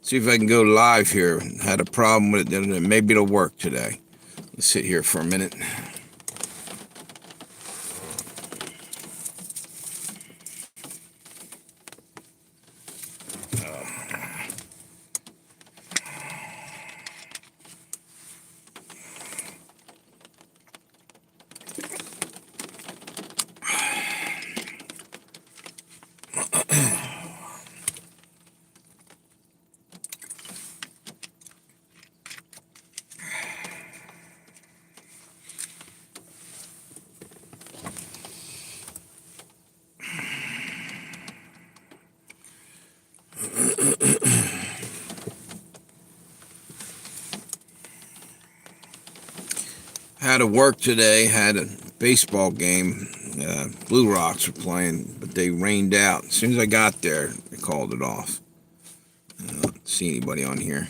See if I can go live here. Had a problem with it. Maybe it'll work today. Let's sit here for a minute. Had to work today. Had a baseball game. Blue Rocks were playing, but they rained out. As soon as I got there, they called it off. I don't see anybody on here.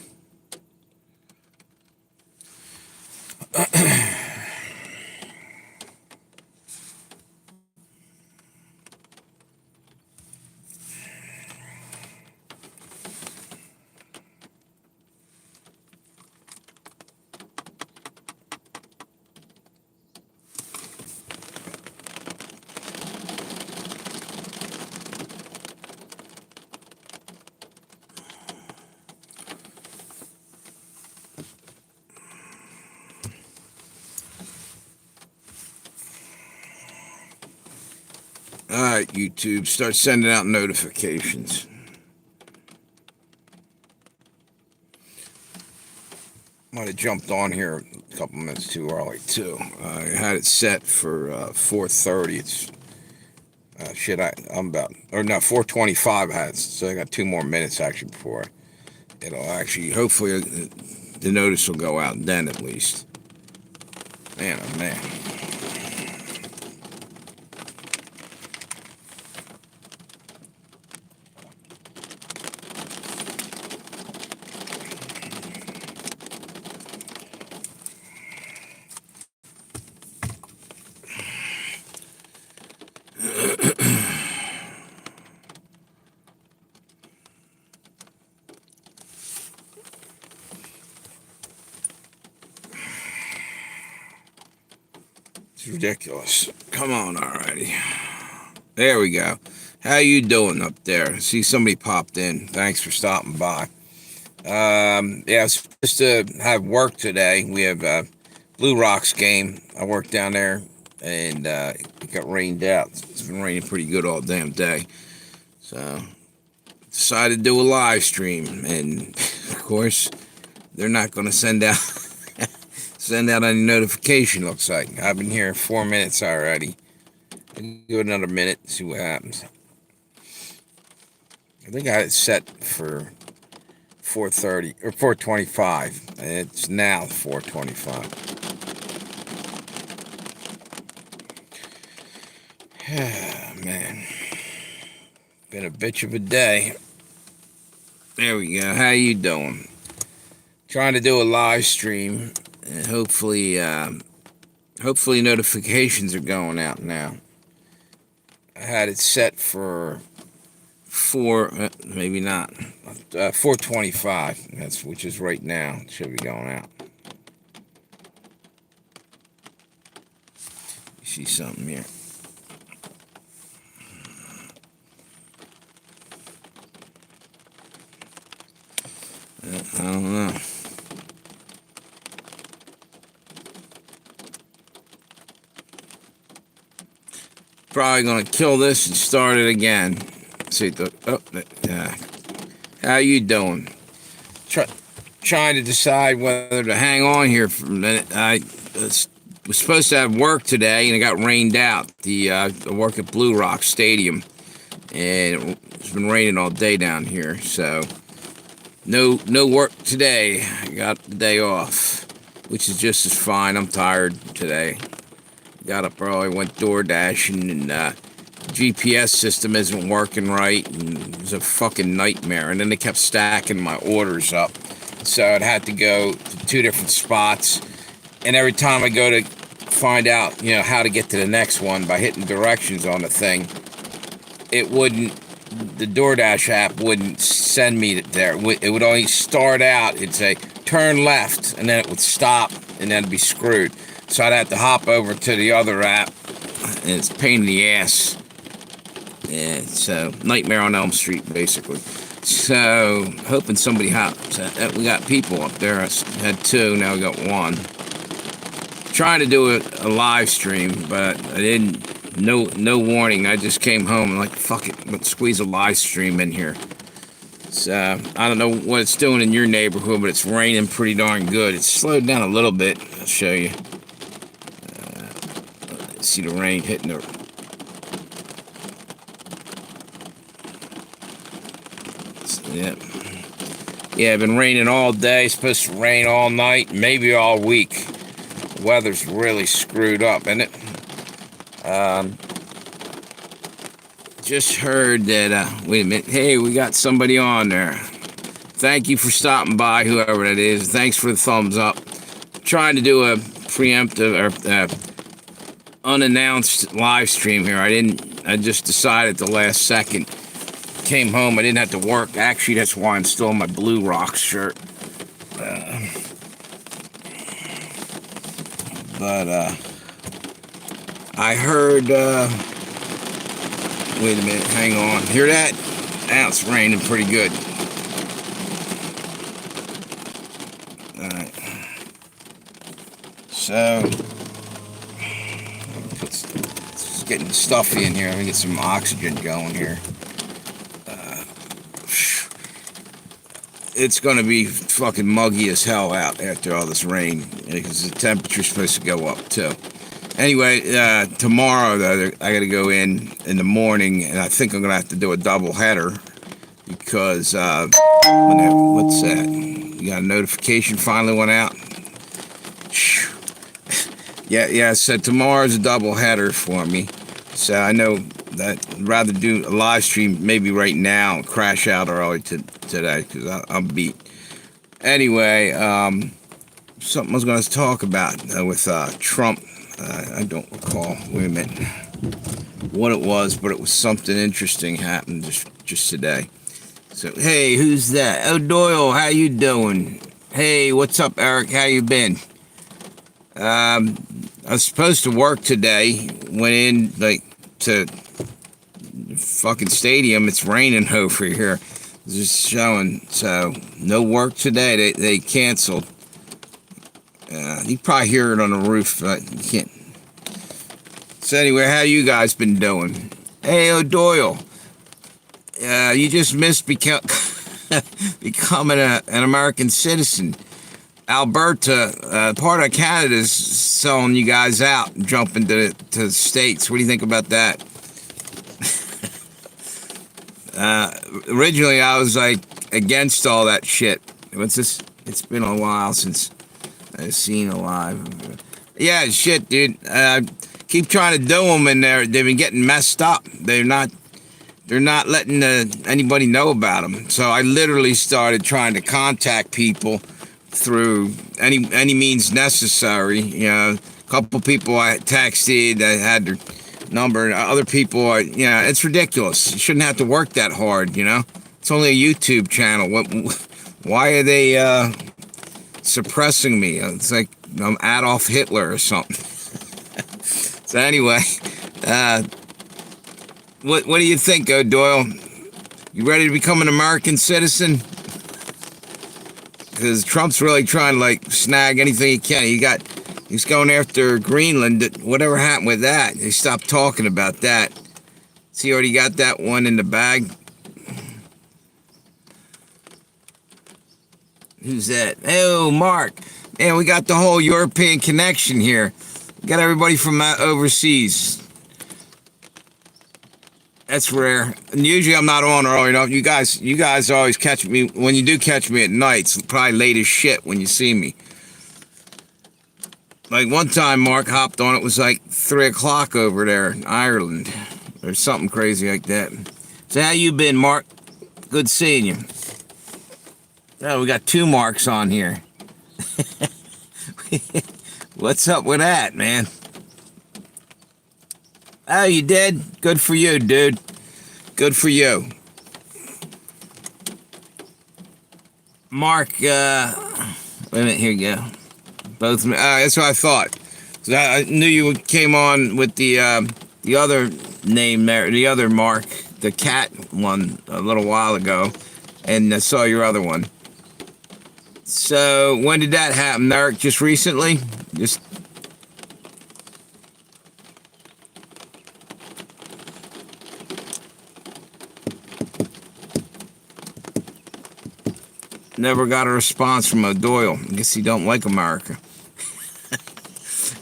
All right, YouTube, start sending out notifications. Might have jumped on here a couple minutes too early too. I had it set for 4:30. It's I'm about, or no, 4:25. I had, so I got 2 more minutes actually before it'll actually. Hopefully, the notice will go out then at least. Man, oh man. It's ridiculous. Come on already. There we go. How you doing up there? I see somebody popped in. Thanks for stopping by. Yeah, I was supposed to have work today. We have a Blue Rocks game. I work down there, and it got rained out. It's been raining pretty good all damn day. So, decided to do a live stream, and of course, they're not going to send out any notification. Looks like I've been here 4 minutes already. I'll give it another minute, see what happens. I think I had it set for 4:30 or 4:25. It's now 4:25. Man, been a bitch of a day. There we go. How you doing? Trying to do a live stream, and hopefully notifications are going out now. I had it set for 4, maybe not, 4:25. That's which is right now. It should be going out. You see something here? I don't know. Probably gonna kill this and start it again. See how you doing? Trying to decide whether to hang on here for a minute. I was supposed to have work today, and it got rained out. I work at Blue Rock Stadium, and it's been raining all day down here, so no work today. I got the day off, which is just as fine. I'm tired today. Got up early, went door dashing, and GPS system isn't working right, and it was a fucking nightmare. And then they kept stacking my orders up, so I'd had to go to 2 different spots. And every time I go to find out, how to get to the next one by hitting directions on the thing, it wouldn't the DoorDash app wouldn't send me there. It would only start out. It'd say turn left, and then it would stop, and then it'd be screwed. So I'd have to hop over to the other app, and it's a pain in the ass. Yeah, so Nightmare on Elm Street, basically. So hoping somebody hops. We got people up there. I had 2, now we got 1. Trying to do a live stream, but I didn't. No warning. I just came home and like, fuck it, let's squeeze a live stream in here. So I don't know what it's doing in your neighborhood, but it's raining pretty darn good. It's slowed down a little bit. I'll show you. See the rain hitting the. Yeah, it's been raining all day. It's supposed to rain all night, maybe all week. The weather's really screwed up, isn't it? Just heard that, wait a minute, hey, we got somebody on there. Thank you for stopping by, whoever that is. Thanks for the thumbs up. Trying to do a preemptive or unannounced live stream here. I just decided the last second. Came home, I didn't have to work. Actually, that's why I'm still in my Blue Rocks shirt. But I heard, wait a minute, hang on. Hear that? Now it's raining pretty good. Alright. So, it's getting stuffy in here. Let me get some oxygen going here. It's going to be fucking muggy as hell out after all this rain, because the temperature's supposed to go up too. Anyway, tomorrow though, I got to go in the morning, and I think I'm going to have to do a double header because what's that? You got a notification finally went out. Yeah. So tomorrow's a double header for me. So I know that I'd rather do a live stream maybe right now and crash out early today because I'm beat. Anyway, something I was going to talk about with Trump. I don't recall. Wait a minute. What it was, but it was something interesting happened just today. So, hey, who's that? Oh, Doyle, how you doing? Hey, what's up, Eric? How you been? I was supposed to work today. Went in, to the fucking stadium. It's raining over here. Just showing. So, no work today. They canceled. You probably hear it on the roof, but you can't. So anyway, how you guys been doing? Hey, O'Doyle, you just missed becoming an American citizen. Alberta, part of Canada's selling you guys out and jumping to the States. What do you think about that? Originally, I was against all that shit. What's this? It's been a while since I've seen a live. Yeah, shit, dude. Keep trying to do them, and they've been getting messed up. They're not letting anybody know about them. So I literally started trying to contact people through any means necessary. You know, a couple people I texted, I had their number. Other people, it's ridiculous. You shouldn't have to work that hard. You know, it's only a YouTube channel. Why are they suppressing me? It's like I'm Adolf Hitler or something. So anyway, what do you think, O'Doyle? You ready to become an American citizen? Because Trump's really trying to snag anything he can. He's going after Greenland. Whatever happened with that? They stopped talking about that. So he already got that one in the bag. Who's that? Oh, Mark. Man, we got the whole European connection here. We got everybody from overseas. That's rare. And usually I'm not on early enough. You guys always catch me. When you do catch me at night, it's probably late as shit when you see me. Like one time Mark hopped on, it was 3 o'clock over there in Ireland. Or something crazy like that. So how you been, Mark? Good seeing you. Oh, we got 2 Marks on here. What's up with that, man? Oh, you did? Good for you, dude. Good for you. Mark, wait a minute, here you go. Both, that's what I thought. So I knew you came on with the other name there, the other Mark, the cat one, a little while ago, and I saw your other one. So when did that happen, Eric? Just recently? Just never got a response from O'Doyle. I guess he don't like America.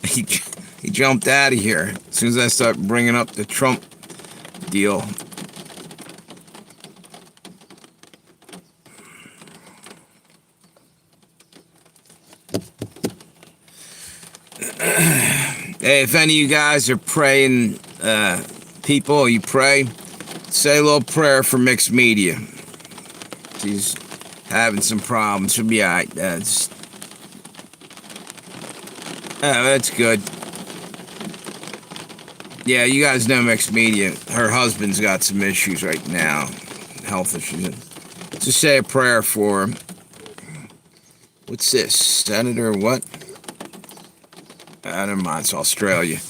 he jumped out of here as soon as I start bringing up the Trump deal. Hey, if any of you guys are praying people, you pray, say a little prayer for mixed media. She's having some problems. She'll be alright. That's good. Yeah, you guys know mixed media. Her husband's got some issues right now, health issues. Just say a prayer for him. What's this? Senator what? Never mind, it's Australia.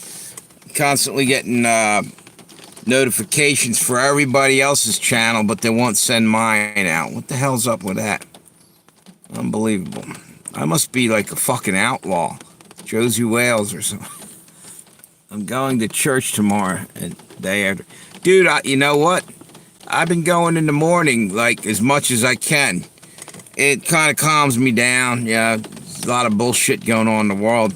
Constantly getting notifications for everybody else's channel, but they won't send mine out. What the hell's up with that? Unbelievable. I must be like a fucking outlaw. Josey Wales or something. I'm going to church tomorrow and day after. Dude, you know what? I've been going in the morning like as much as I can. It kind of calms me down. Yeah, there's a lot of bullshit going on in the world.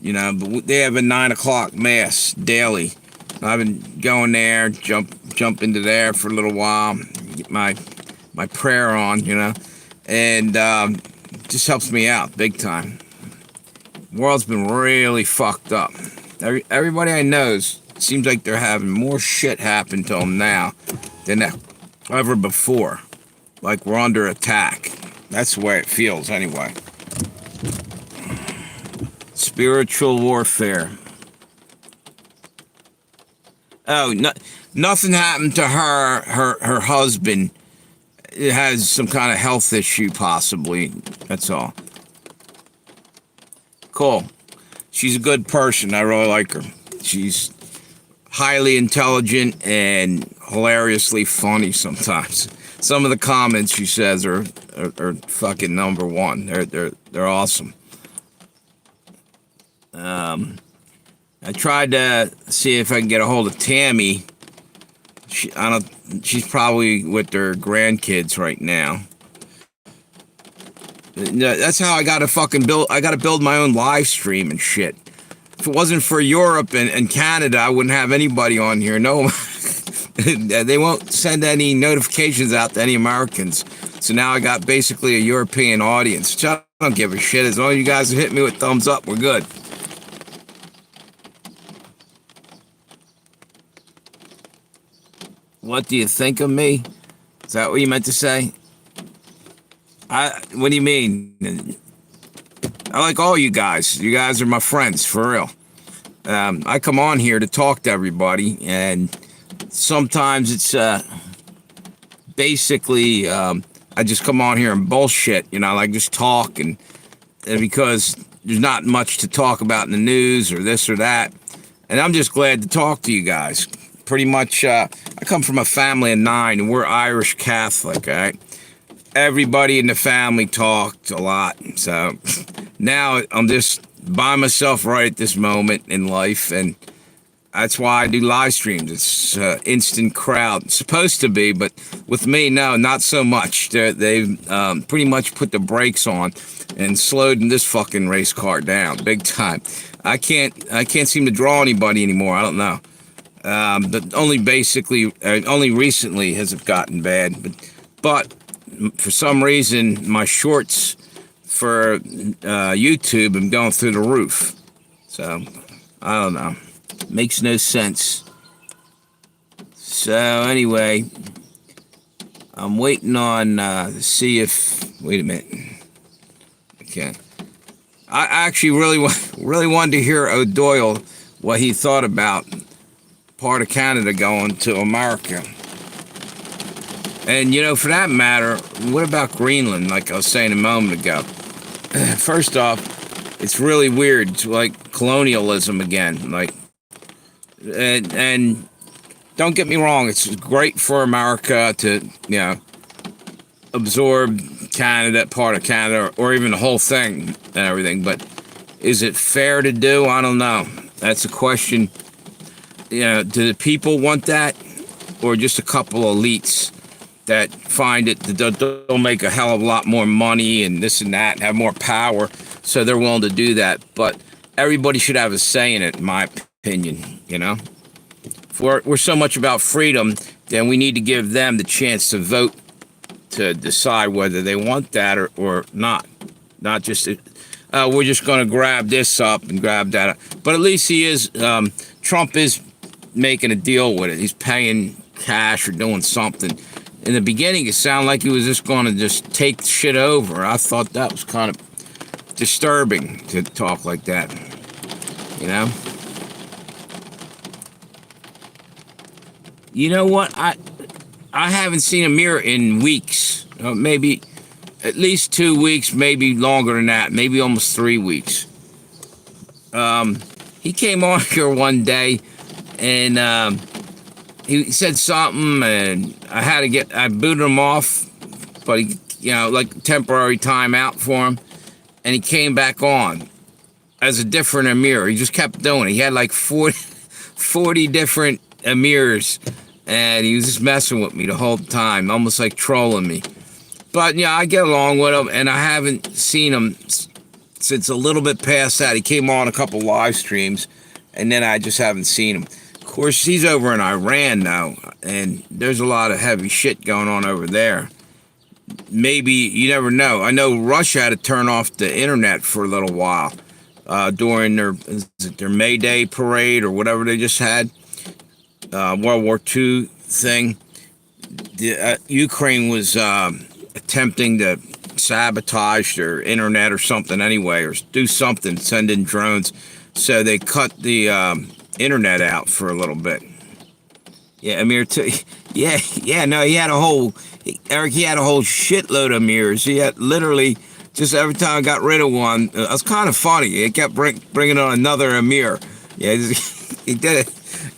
You know, but they have a 9 o'clock mass daily. I've been going there, jump into there for a little while, get my prayer on, you know, and just helps me out big time. The world's been really fucked up. Everybody I know seems like they're having more shit happen to them now than ever before. Like we're under attack. That's the way it feels anyway. Spiritual warfare. Oh, nothing happened to her husband. It has some kind of health issue, possibly. That's all. Cool. She's a good person. I really like her. She's highly intelligent and hilariously funny sometimes. Some of the comments she says are fucking number one. They're awesome. I tried to see if I can get a hold of Tammy. She's probably with her grandkids right now. That's how I gotta fucking build. I gotta build my own live stream and shit. If it wasn't for Europe and Canada, I wouldn't have anybody on here. No, they won't send any notifications out to any Americans. So now I got basically a European audience. Which I don't give a shit. As long as you guys hit me with thumbs up, we're good. What do you think of me? Is that what you meant to say? What do you mean? I like all you guys. You guys are my friends, for real. I come on here to talk to everybody, and sometimes it's basically I just come on here and bullshit, you know, like just talk, and because there's not much to talk about in the news or this or that, and I'm just glad to talk to you guys. Pretty much, I come from a family of 9, and we're Irish Catholic, all right? Everybody in the family talked a lot, so now I'm just by myself right at this moment in life, and that's why I do live streams. It's instant crowd. It's supposed to be, but with me, no, not so much. They've pretty much put the brakes on and slowed this fucking race car down big time. I can't seem to draw anybody anymore. I don't know. But only recently has it gotten bad. But for some reason, my shorts for YouTube am going through the roof. So, I don't know. Makes no sense. So, anyway, I'm waiting on to see if... Wait a minute. Okay. I actually really wanted to hear O'Doyle, what he thought about part of Canada going to America. And, for that matter, what about Greenland, like I was saying a moment ago? First off, it's really weird. It's like colonialism again. And don't get me wrong, it's great for America to, absorb Canada, part of Canada, or even the whole thing and everything. But is it fair to do? I don't know. That's a question. Do the people want that, or just a couple elites that find it that they'll make a hell of a lot more money and this and that, and have more power, so they're willing to do that? But everybody should have a say in it, in my opinion. If we're so much about freedom, then we need to give them the chance to vote, to decide whether they want that or not. Not just, we're just going to grab this up and grab that up. But at least Trump is making a deal with it. He's paying cash or doing something. In the beginning, it sounded like he was just going to just take shit over. I thought that was kind of disturbing to talk like that. You know what? I haven't seen Amir in weeks. Maybe at least 2 weeks, maybe longer than that. Maybe almost 3 weeks. He came on here one day, and he said something, and I booted him off, but he, like temporary timeout for him, and he came back on as a different Amir. He just kept doing it. He had like 40 different Amirs. And he was just messing with me the whole time, almost like trolling me. But, I get along with him, and I haven't seen him since a little bit past that. He came on a couple live streams, and then I just haven't seen him. Of course, he's over in Iran now, and there's a lot of heavy shit going on over there. Maybe, you never know. I know Russia had to turn off the internet for a little while during their May Day parade or whatever they just had. World War II thing. Ukraine was attempting to sabotage their internet or something anyway, or do something, send in drones. So they cut the internet out for a little bit. Yeah, Amir, no, he had a whole shitload of Amirs. He had literally, just every time I got rid of one, it was kind of funny. He kept bringing on another Amir. Yeah, he did it.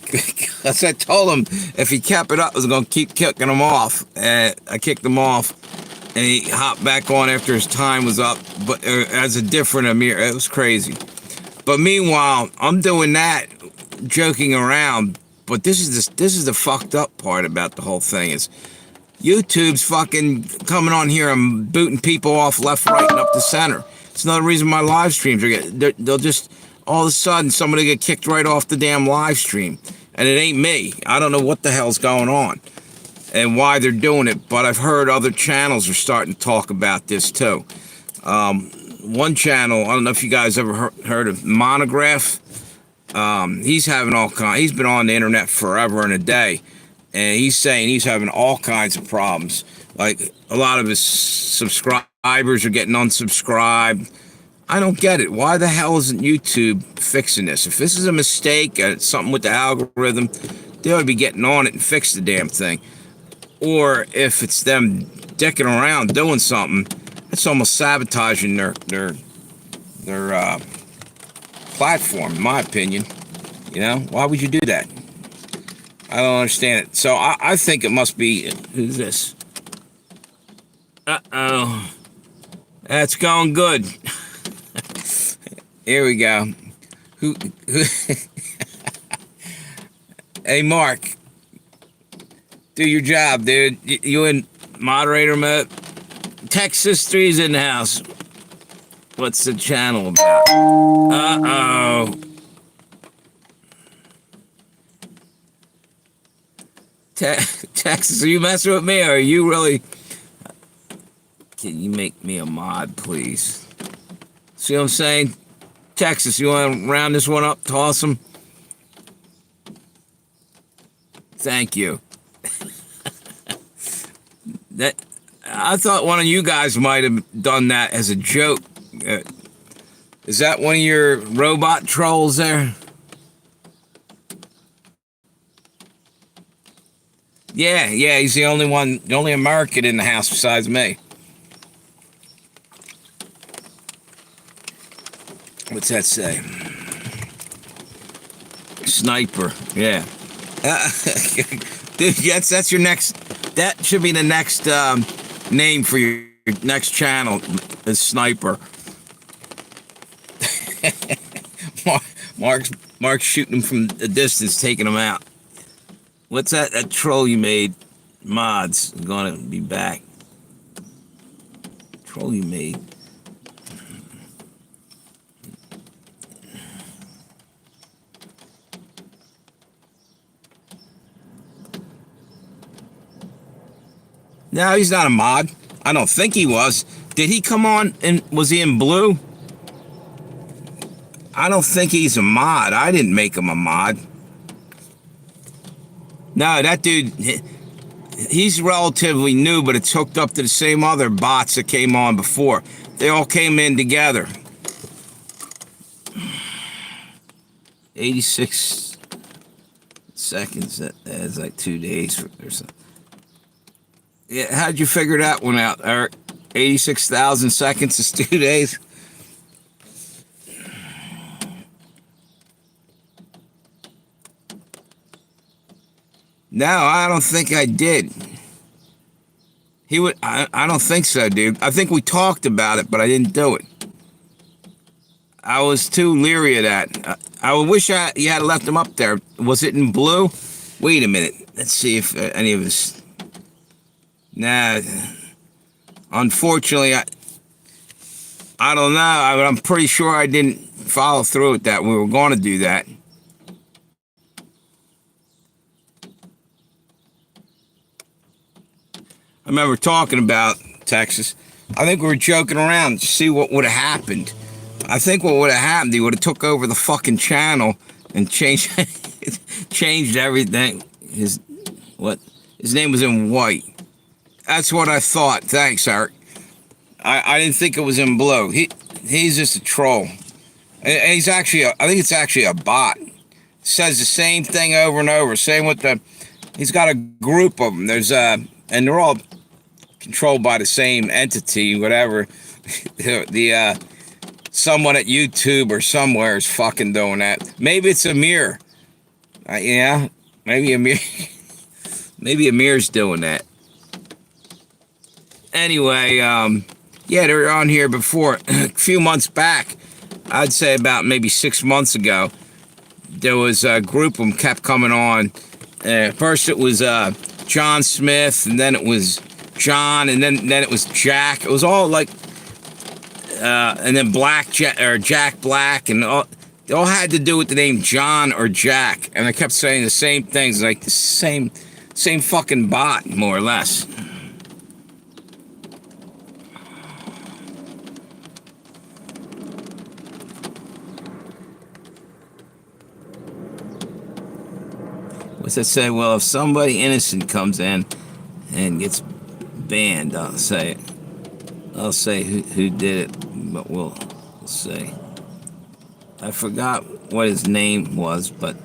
Because I told him if he kept it up, I was going to keep kicking him off. And I kicked him off, and he hopped back on after his time was up, but as a different Amir. It was crazy. But meanwhile, I'm doing that, joking around. But this is the fucked up part about the whole thing is YouTube's fucking coming on here and booting people off left, right, and up the center. It's another reason my live streams they'll just all of a sudden somebody get kicked right off the damn live stream. And it ain't me. I don't know what the hell's going on and why they're doing it, but I've heard other channels are starting to talk about this too. One channel, I don't know if you guys ever heard of Monograph. He's having he's been on the internet forever and a day, and he's saying he's having all kinds of problems. Like, a lot of his subscribers are getting unsubscribed. I don't get it. Why the hell isn't YouTube fixing this? If this is a mistake, something with the algorithm, they ought to be getting on it and fix the damn thing. Or if it's them dicking around doing something, it's almost sabotaging their platform, in my opinion. Why would you do that? I don't understand it. So I think it must be, who's this? Uh-oh. That's going good. Here we go. Who Hey, Mark. Do your job, dude. You in moderator mode? Texas 3's in the house. What's the channel about? Uh-oh. Texas, are you messing with me, or are you really... Can you make me a mod, please? See what I'm saying? Texas, you want to round this one up? Toss him. Thank you. I thought one of you guys might have done that as a joke. Is that one of your robot trolls there? Yeah, he's the only one, the only American in the house besides me. What's that say? Sniper, yeah. Dude, yes, that's your next, that should be the next name for your next channel, is Sniper. Mark's shooting him from a distance, taking him out. What's that? That troll you made? Mods gonna be back. Troll you made. No, he's not a mod. I don't think he was. Did he come on and was he in blue? I don't think he's a mod. I didn't make him a mod. No, that dude, he's relatively new, but it's hooked up to the same other bots that came on before. They all came in together. 86 seconds. That's like 2 days or something. Yeah, how'd you figure that one out, Eric? 86,000 seconds is 2 days? No, I don't think I did. He would. I don't think so, dude. I think we talked about it, but I didn't do it. I was too leery of that. I wish you had left him up there. Was it in blue? Wait a minute. Let's see if any of us. Nah. Unfortunately, I don't know. I'm pretty sure I didn't follow through with that. We were going to do that. I remember talking about Texas. I think we were joking around to see what would have happened. I think what would have happened, he would have took over the fucking channel and changed everything. His name was in white. That's what I thought. Thanks, Eric. I didn't think it was in blue. He's just a troll. And he's actually, I think it's actually a bot. Says the same thing over and over. Same with he's got a group of them. And they're all controlled by the same entity, whatever. Someone at YouTube or somewhere is fucking doing that. Maybe it's Amir. Yeah, maybe Amir. Maybe Amir's doing that. Anyway, yeah, they were on here before. A few months back, I'd say about maybe 6 months ago, there was a group of them kept coming on. First it was John Smith, and then it was John, and then it was Jack. It was all like, and then Jack Black, and they all had to do with the name John or Jack, and they kept saying the same things, like the same fucking bot, more or less. What's that say? Well, if somebody innocent comes in and gets banned, I'll say who did it, but we'll see. I forgot what his name was, but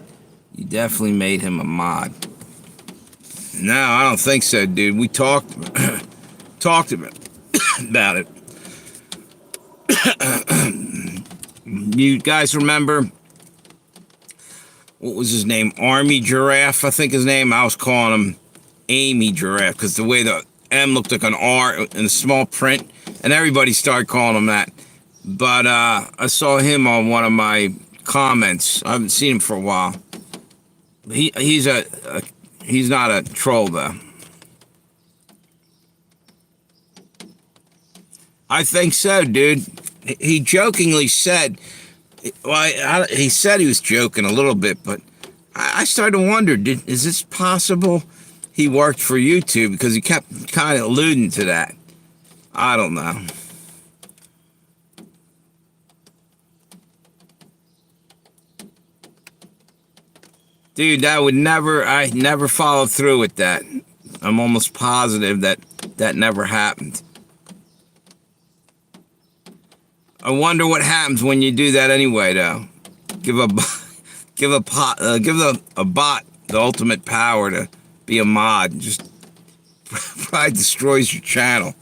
you definitely made him a mod. No, I don't think so, dude. We talked about it. You guys remember? What was his name? Army Giraffe, I think his name. I was calling him Amy Giraffe because the way the M looked like an R in the small print, and everybody started calling him that. But I saw him on one of my comments. I haven't seen him for a while. He's not a troll though. I think so, dude. He jokingly said. Well, he said he was joking a little bit, but I started to wonder, is this possible he worked for YouTube? Because he kept kind of alluding to that. I don't know. Dude, I never followed through with that. I'm almost positive that never happened. I wonder what happens when you do that anyway, though. Give a bot the ultimate power to be a mod. Just probably destroys your channel.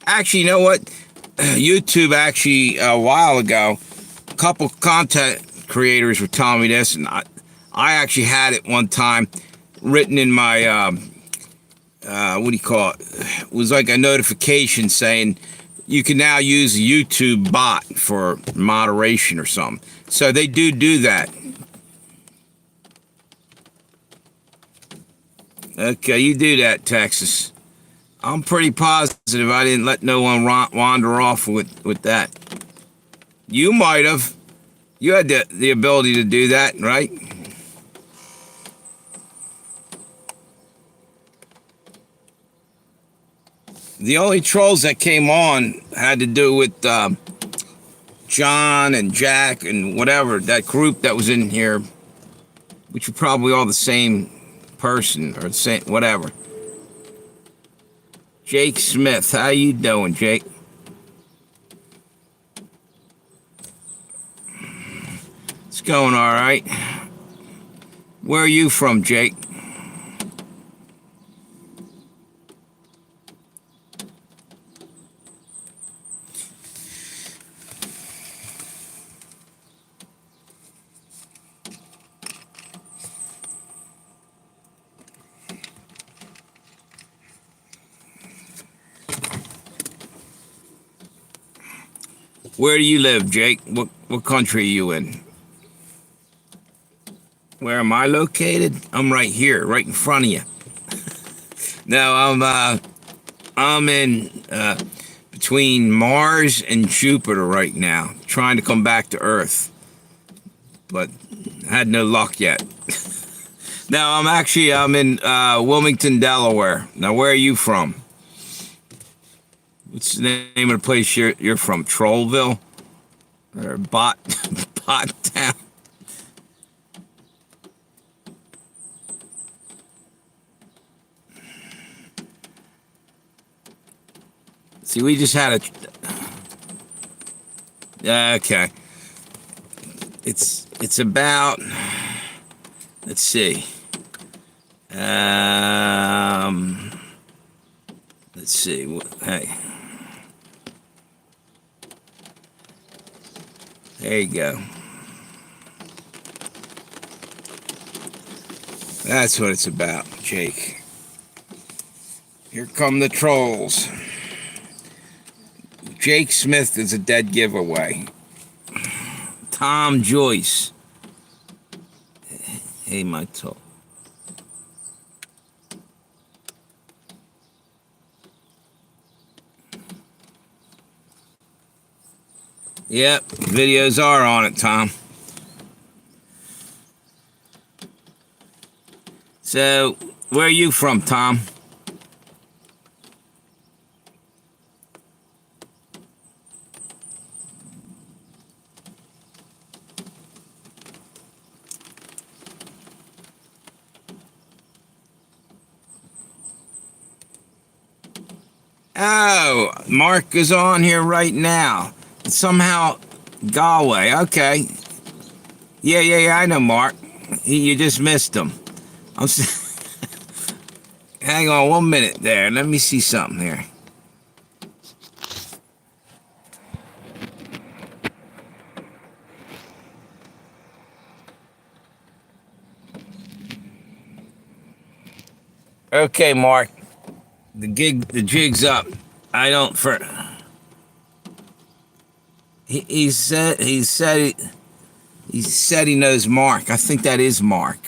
Actually, you know what? YouTube actually, a while ago, a couple content creators were telling me this, and I actually had it one time written in my, what do you call it? It was like a notification saying you can now use a YouTube bot for moderation or something. So they do that. Okay, you do that, Texas. I'm pretty positive I didn't let no one wander off with that. You might have. You had the ability to do that, right? The only trolls that came on had to do with John and Jack and whatever, that group that was in here, which are probably all the same person or the same, whatever. Jake Smith, how you doing, Jake? It's going all right. Where are you from, Jake? Where do you live, Jake? What country are you in? Where am I located? I'm right here, right in front of you. No, I'm in between Mars and Jupiter right now, trying to come back to Earth, but had no luck yet. No, I'm in Wilmington, Delaware. Now, where are you from? What's the name of the place you're from? Trollville? Or Bot Town? See, we just had okay. It's about, let's see. Let's see. Hey. There you go. That's what it's about, Jake. Here come the trolls. Jake Smith is a dead giveaway. Tom Joyce. Hey, my toe. Yep, videos are on it, Tom. So, where are you from, Tom? Oh, Mark is on here right now. Somehow, Galway. Okay. Yeah. I know Mark. You just missed him. Hang on 1 minute there. Let me see something here. Okay, Mark. The jig's up. I don't for. He said he knows Mark. I think that is Mark.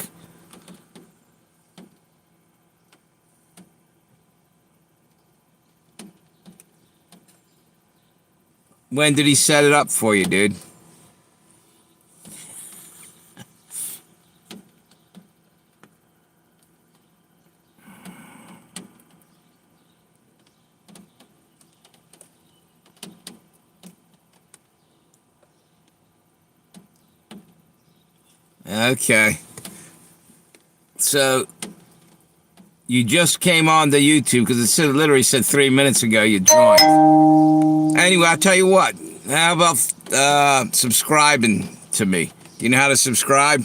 When did he set it up for you, dude? Okay. So you just came on the YouTube because it literally said 3 minutes ago you joined. Anyway, I'll tell you what. How about subscribing to me? Do you know how to subscribe?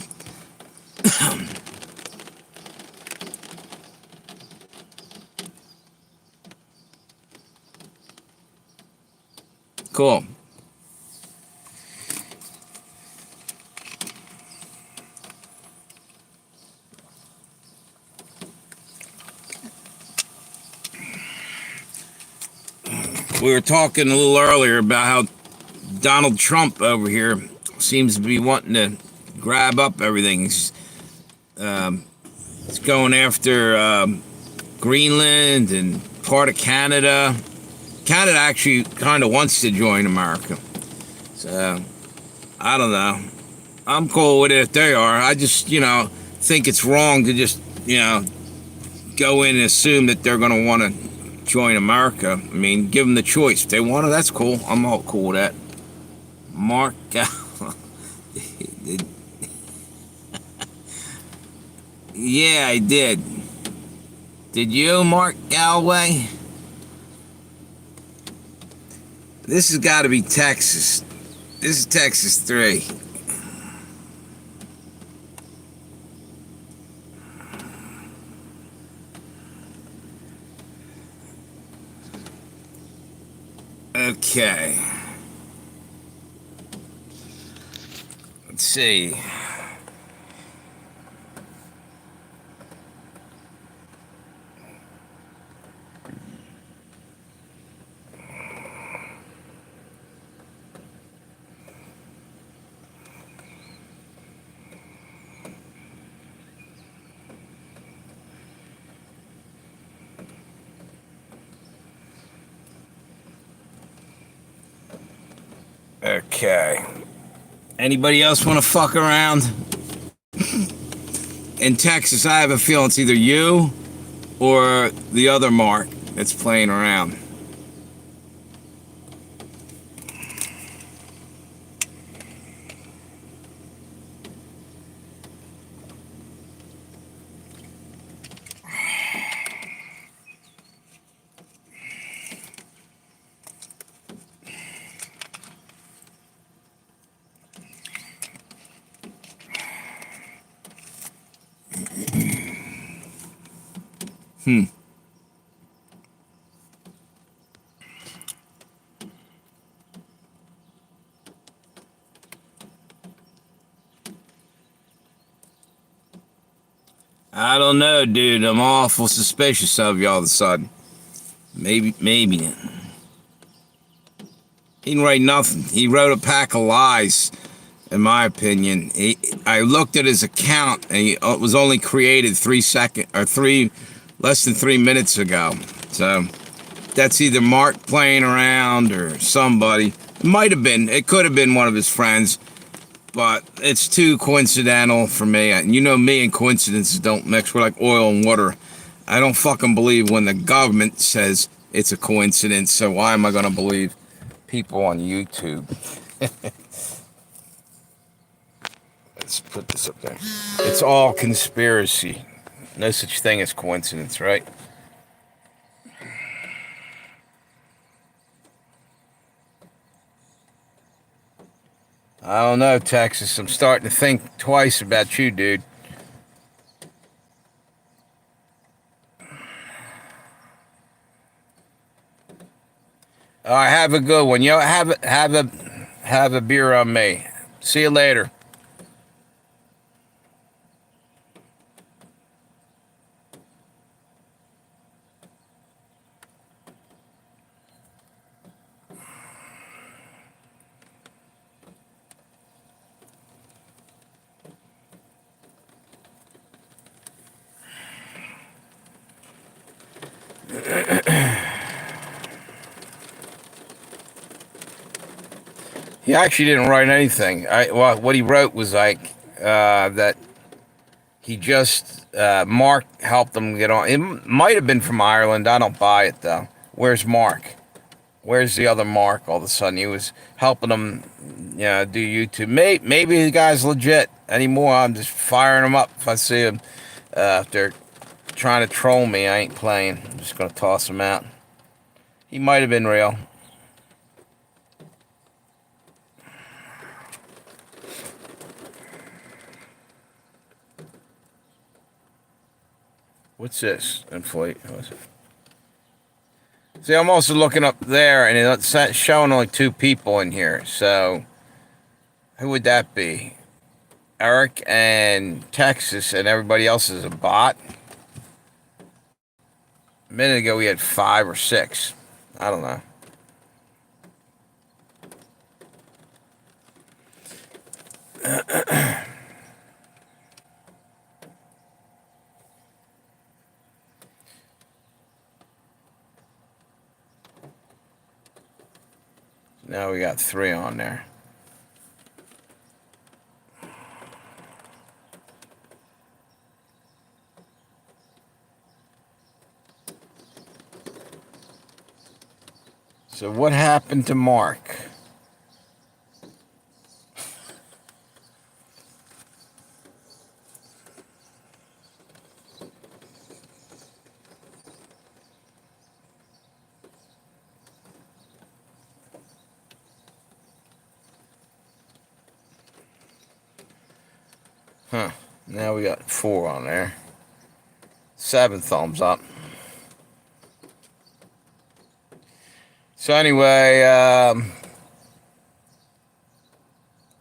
Cool. We were talking a little earlier about how Donald Trump over here seems to be wanting to grab up everything. He's going after Greenland and part of Canada. Canada actually kind of wants to join America. So, I don't know. I'm cool with it if they are. I just, think it's wrong to just, go in and assume that they're going to want to join America. I mean, give them the choice. If they want to, that's cool. I'm all cool with that. Mark, yeah, I did. Did you, Mark Galway? This has got to be Texas. This is Texas 3. Okay. Let's see. Okay. Anybody else want to fuck around? In Texas, I have a feeling it's either you or the other Mark that's playing around. I don't know, dude. I'm awful suspicious of you all of a sudden. Maybe. He didn't write nothing. He wrote a pack of lies, in my opinion. I looked at his account, and it was only created less than 3 minutes ago. So that's either Mark playing around or somebody. It could have been one of his friends, but it's too coincidental for me. And you know me and coincidences don't mix. We're like oil and water. I don't fucking believe when the government says it's a coincidence, so why am I going to believe people on YouTube? Let's put this up there. It's all conspiracy. No such thing as coincidence, right? I don't know, Texas. I'm starting to think twice about you, dude. All right, have a good one. Yo, have a beer on me. See you later. He actually didn't write anything. What he wrote was like that he just Mark helped him get on. It might have been from Ireland. I don't buy it though. Where's Mark? Where's the other Mark? All of a sudden, he was helping him, do YouTube. Maybe the guy's legit anymore. I'm just firing him up if I see him. If they're trying to troll me, I ain't playing. I'm just gonna toss him out. He might have been real. What's this? Inflate. What's it? See, I'm also looking up there, and it's showing only 2 people in here. So, who would that be? Eric and Texas, and everybody else is a bot. A minute ago, we had 5 or 6. I don't know. Now we got 3 on there. So what happened to Mark? Huh. Now we got 4 on there. 7 thumbs up. So anyway, I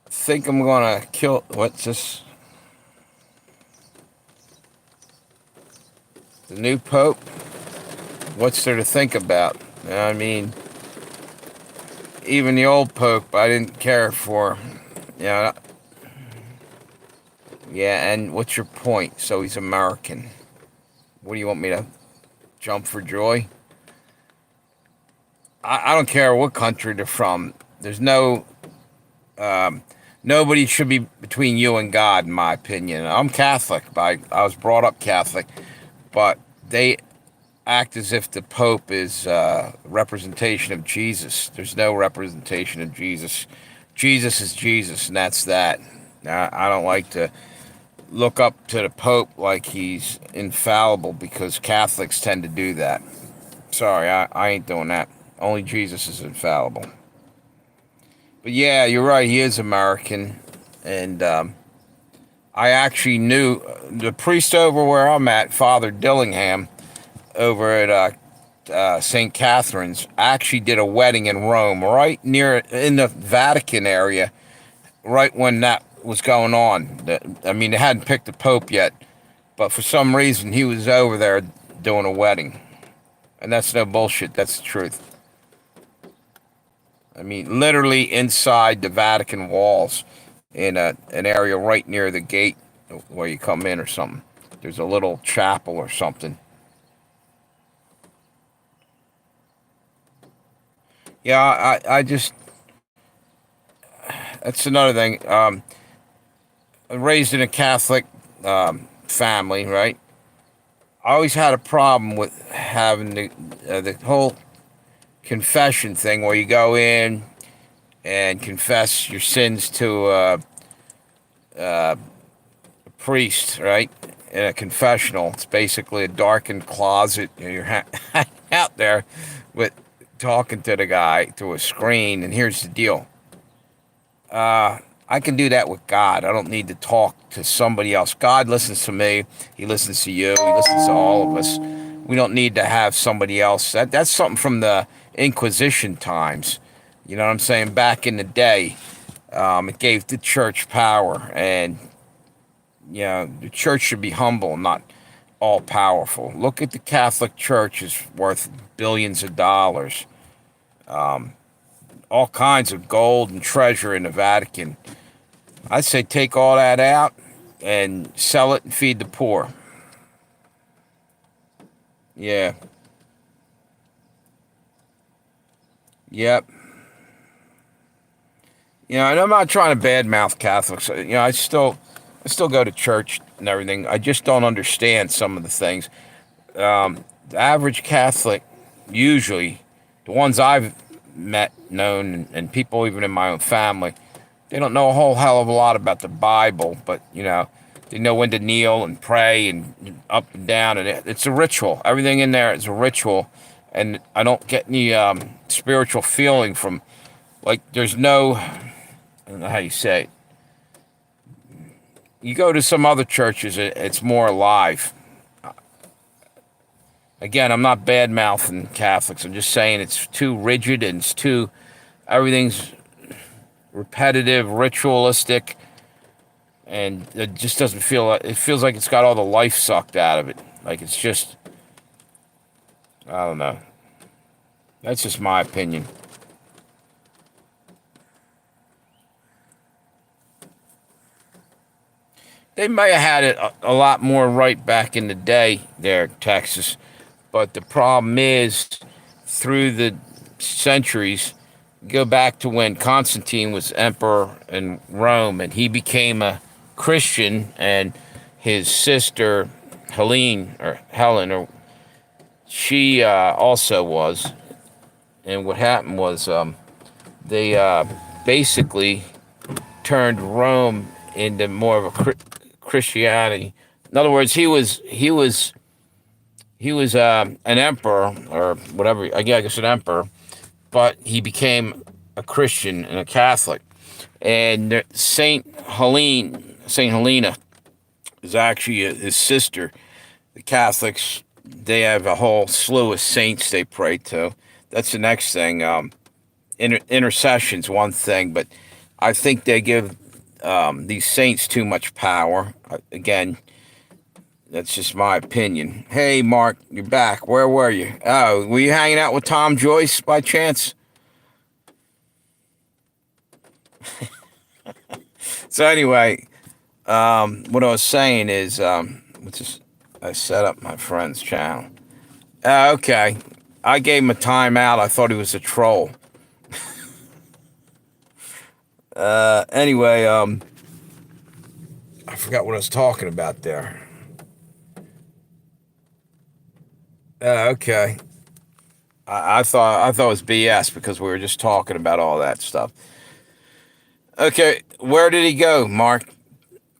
think I'm gonna kill. What's this? The new pope. What's there to think about? I mean, even the old pope, I didn't care for. Yeah. Yeah, and what's your point? So he's American. What do you want me to jump for joy? I don't care what country they're from. There's no. Nobody should be between you and God, in my opinion. I'm Catholic, but I was brought up Catholic, but they act as if the Pope is a representation of Jesus. There's no representation of Jesus. Jesus is Jesus, and that's that. I don't like to look up to the Pope like he's infallible because Catholics tend to do that. Sorry, I ain't doing that. Only Jesus is infallible. But yeah, you're right. He is American, and I actually knew the priest over where I'm at, Father Dillingham, over at St. Catherine's. Actually, did a wedding in Rome, right near in the Vatican area, right when that was going on. I mean, they hadn't picked the Pope yet, but for some reason he was over there doing a wedding, and that's no bullshit. That's the truth. I mean, literally inside the Vatican walls, in an area right near the gate where you come in or something. There's a little chapel or something. Yeah, I just, that's another thing. Raised in a Catholic family, right? I always had a problem with having the whole confession thing where you go in and confess your sins to a priest, right? In a confessional. It's basically a darkened closet. You're hanging out there with talking to the guy through a screen. And here's the deal. I can do that with God. I don't need to talk to somebody else. God listens to me. He listens to you. He listens to all of us. We don't need to have somebody else. That's something from the Inquisition times. You know what I'm saying? Back in the day, it gave the church power. And, you know, the church should be humble, not all powerful. Look at the Catholic Church is worth billions of dollars. All kinds of gold and treasure in the Vatican. I'd say take all that out and sell it and feed the poor. Yeah. Yep. You know, and I'm not trying to badmouth Catholics. You know, I still go to church and everything. I just don't understand some of the things. The average Catholic, usually, the ones I've met, known, and people even in my own family, they don't know a whole hell of a lot about the Bible, but, you know, they know when to kneel and pray and up and down, and it's a ritual. Everything in there is a ritual, and I don't get any spiritual feeling from, like, there's no, I don't know how you say it. You go to some other churches, it's more alive. Again, I'm not bad mouthing Catholics. I'm just saying it's too rigid and it's too everything's repetitive, ritualistic, and it just doesn't feel. It feels like it's got all the life sucked out of it. Like it's just, I don't know. That's just my opinion. They may have had it a lot more right back in the day there, Texas. But the problem is, through the centuries, go back to when Constantine was emperor in Rome and he became a Christian, and his sister Helen, or she also was. And what happened was they basically turned Rome into more of a Christianity. In other words, he was an emperor or whatever. I guess an emperor, but he became a Christian and a Catholic. And Saint Helena, is actually his sister. The Catholics, they have a whole slew of saints they pray to. That's the next thing. Intercession's one thing, but I think they give these saints too much power. Again, that's just my opinion. Hey, Mark, you're back. Where were you? Oh, were you hanging out with Tom Joyce by chance? So anyway, what I was saying is, I set up my friend's channel. Okay, I gave him a timeout. I thought he was a troll. Anyway, I forgot what I was talking about there. Okay, I thought it was BS because we were just talking about all that stuff. Okay, where did he go, Mark?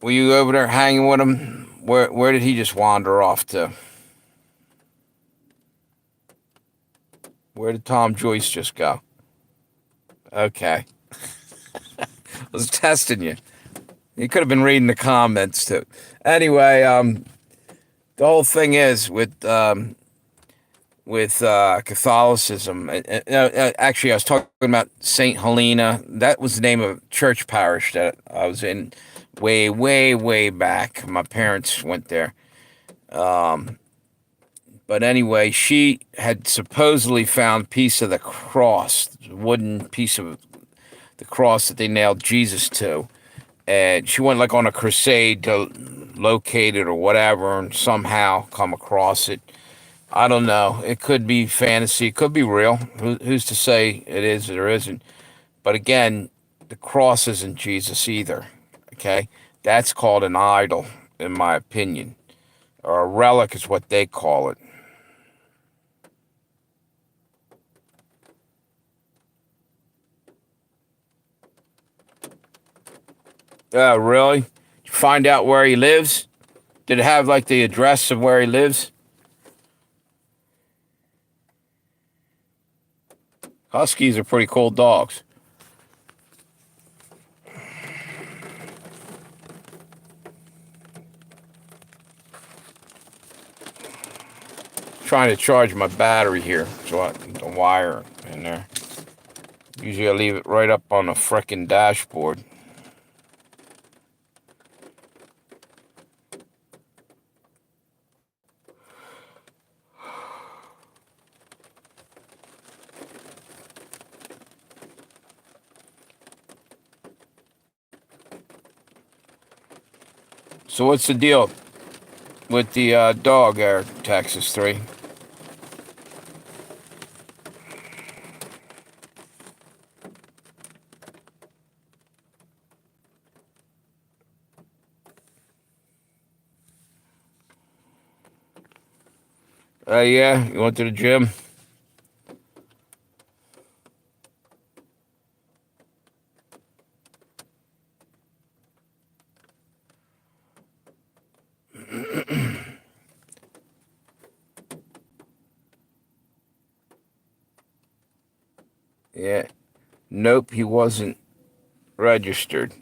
Were you over there hanging with him? Where did he just wander off to? Where did Tom Joyce just go? Okay, I was testing you. You could have been reading the comments too. Anyway, the whole thing is with Catholicism. Actually, I was talking about Saint Helena. That was the name of a church parish that I was in way, way, way back. My parents went there. But anyway, she had supposedly found a piece of the cross, wooden piece of the cross that they nailed Jesus to. And she went like on a crusade to locate it or whatever and somehow come across it. I don't know. It could be fantasy. It could be real. Who's to say it is or isn't? But again, the cross isn't Jesus either. Okay? That's called an idol, in my opinion. Or a relic is what they call it. Really? Did you find out where he lives? Did it have like the address of where he lives? Huskies are pretty cool dogs. Trying to charge my battery here, so I the wire in there. Usually I leave it right up on the frickin' dashboard. So what's the deal with the dog there, Texas 3? Yeah, you went to the gym? Yeah. Nope, he wasn't registered.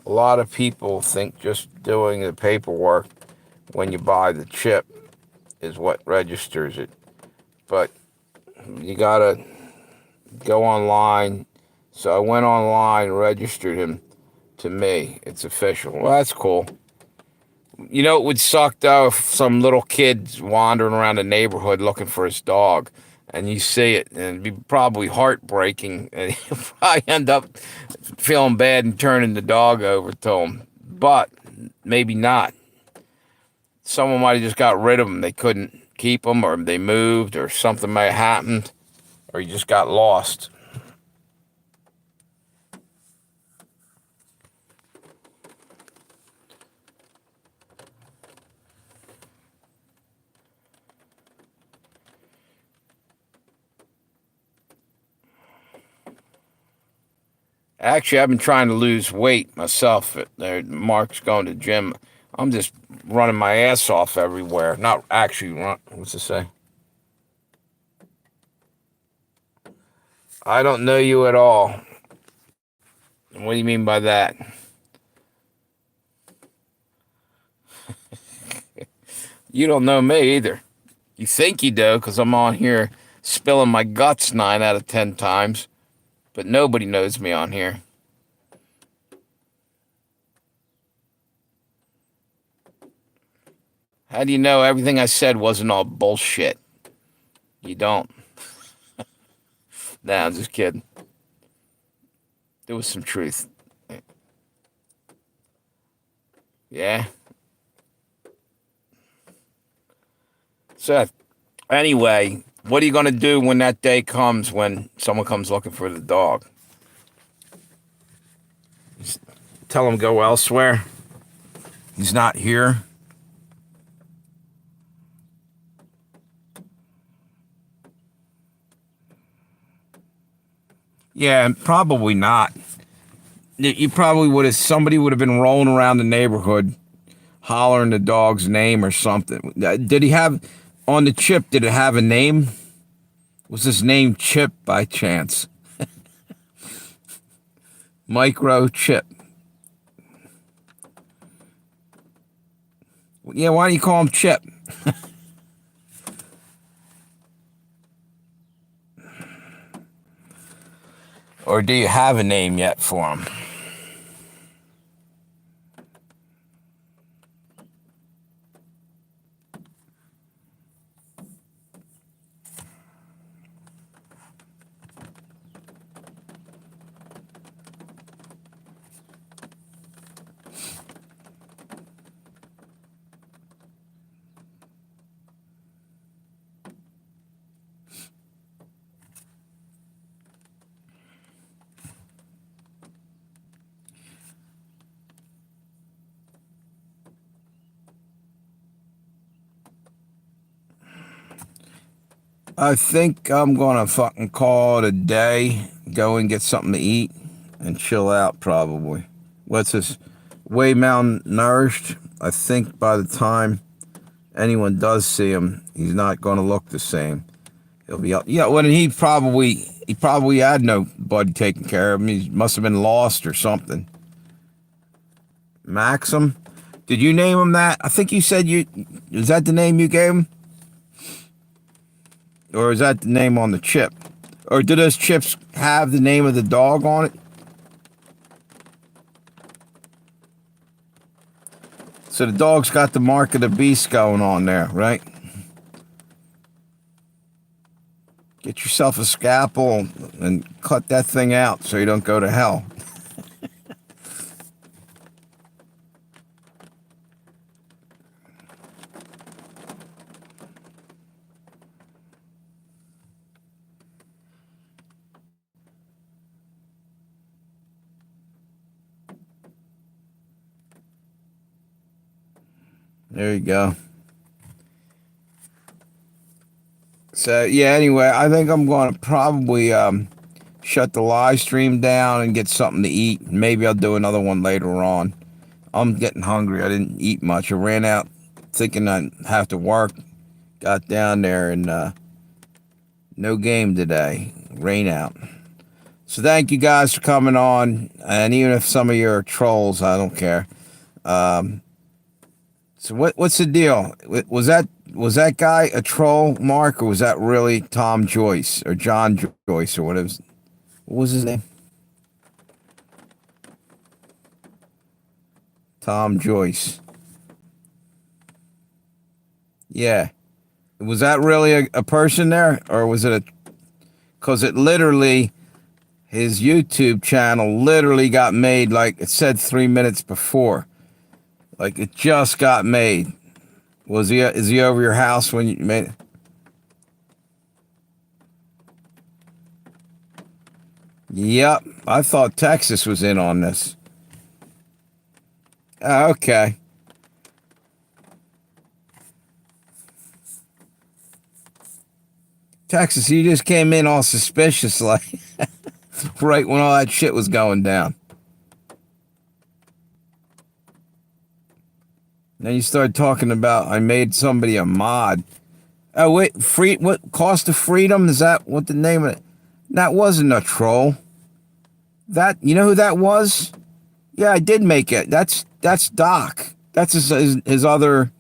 A lot of people think just doing the paperwork when you buy the chip is what registers it. But you gotta go online. So I went online, registered him to me. It's official. Well, that's cool. You know, it would suck though if some little kid's wandering around the neighborhood looking for his dog, and you see it, and it'd be probably heartbreaking, and you'll probably end up feeling bad and turning the dog over to him. But maybe not. Someone might have just got rid of him. They couldn't keep him, or they moved, or something might have happened, or he just got lost. Actually, I've been trying to lose weight myself. Mark's going to the gym. I'm just running my ass off everywhere. Not actually run. What's it say? I don't know you at all. What do you mean by that? You don't know me either. You think you do, because I'm on here spilling my guts 9 out of 10 times. But nobody knows me on here. How do you know everything I said wasn't all bullshit? You don't. Nah, I'm just kidding. There was some truth. Yeah. So, anyway, what are you going to do when that day comes when someone comes looking for the dog? Just tell him go elsewhere. He's not here. Yeah, probably not. You probably would have, somebody would have been rolling around the neighborhood hollering the dog's name or something. Did he have, on the chip, did it have a name? Was his name Chip by chance? Microchip. Yeah, why do you call him Chip? Or do you have a name yet for him? I think I'm gonna fucking call it a day, go and get something to eat, and chill out probably. What's this? Way malnourished. I think by the time anyone does see him, he's not gonna look the same. He'll be up. Yeah, well, he probably had nobody taking care of him. He must have been lost or something. Maxim, did you name him that? I think you said you. Is that the name you gave him? Or is that the name on the chip? Or do those chips have the name of the dog on it? So the dog's got the mark of the beast going on there, right? Get yourself a scalpel and cut that thing out so you don't go to hell. There you go. So yeah, anyway, I think I'm going to probably shut the live stream down and get something to eat. Maybe I'll do another one later on. I'm getting hungry. I didn't eat much. I ran out thinking I'd have to work. Got down there and no game today. Rain out. So thank you guys for coming on. And even if some of you are trolls, I don't care. So what's the deal? Was that was that guy a troll, Mark, or was that really Tom Joyce or John Joyce or whatever? What was his name? Tom Joyce. Yeah. Was that really a person there, or was it a? Because it literally, his YouTube channel literally got made like it said 3 minutes before. Like it just got made. Was he? Is he over your house when you made it? Yep. I thought Texas was in on this. Okay. Texas, you just came in all suspicious, like right when all that shit was going down. Then you started talking about I made somebody a mod. Oh wait, what cost of freedom? Is that what the name of it? That wasn't a troll. That you know who that was? Yeah, I did make it. That's Doc. That's his other.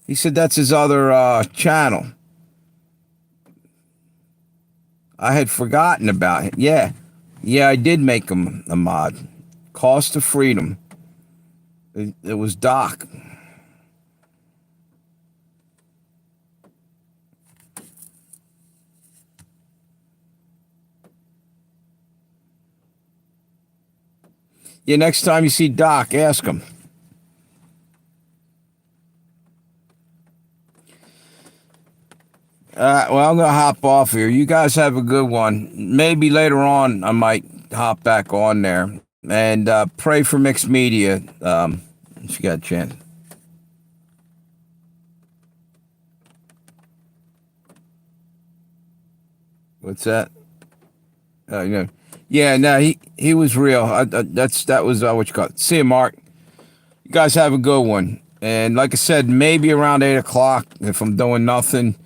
He said that's his other channel. I had forgotten about it. Yeah, I did make him a mod. Cost of freedom. It was Doc. Yeah, next time you see Doc, ask him. Well, I'm going to hop off here. You guys have a good one. Maybe later on I might hop back on there. And pray for mixed media if you got a chance. What's that? Yeah, no, he was real. That was what you call it. See you, Mark. You guys have a good one. And like I said, maybe around 8 o'clock, if I'm doing nothing,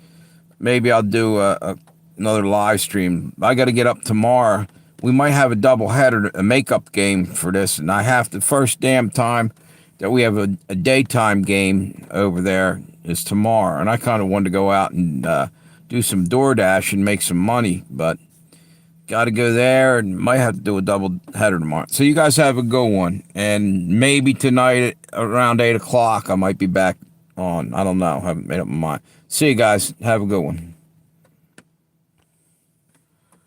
maybe I'll do another live stream. I got to get up tomorrow. We might have a double header, a makeup game for this, and I have the first damn time that we have a daytime game over there is tomorrow. And I kind of wanted to go out and do some DoorDash and make some money, but got to go there and might have to do a double header tomorrow. So you guys have a good one. And maybe tonight around 8 o'clock, I might be back on. I don't know. I haven't made up my mind. See you guys. Have a good one.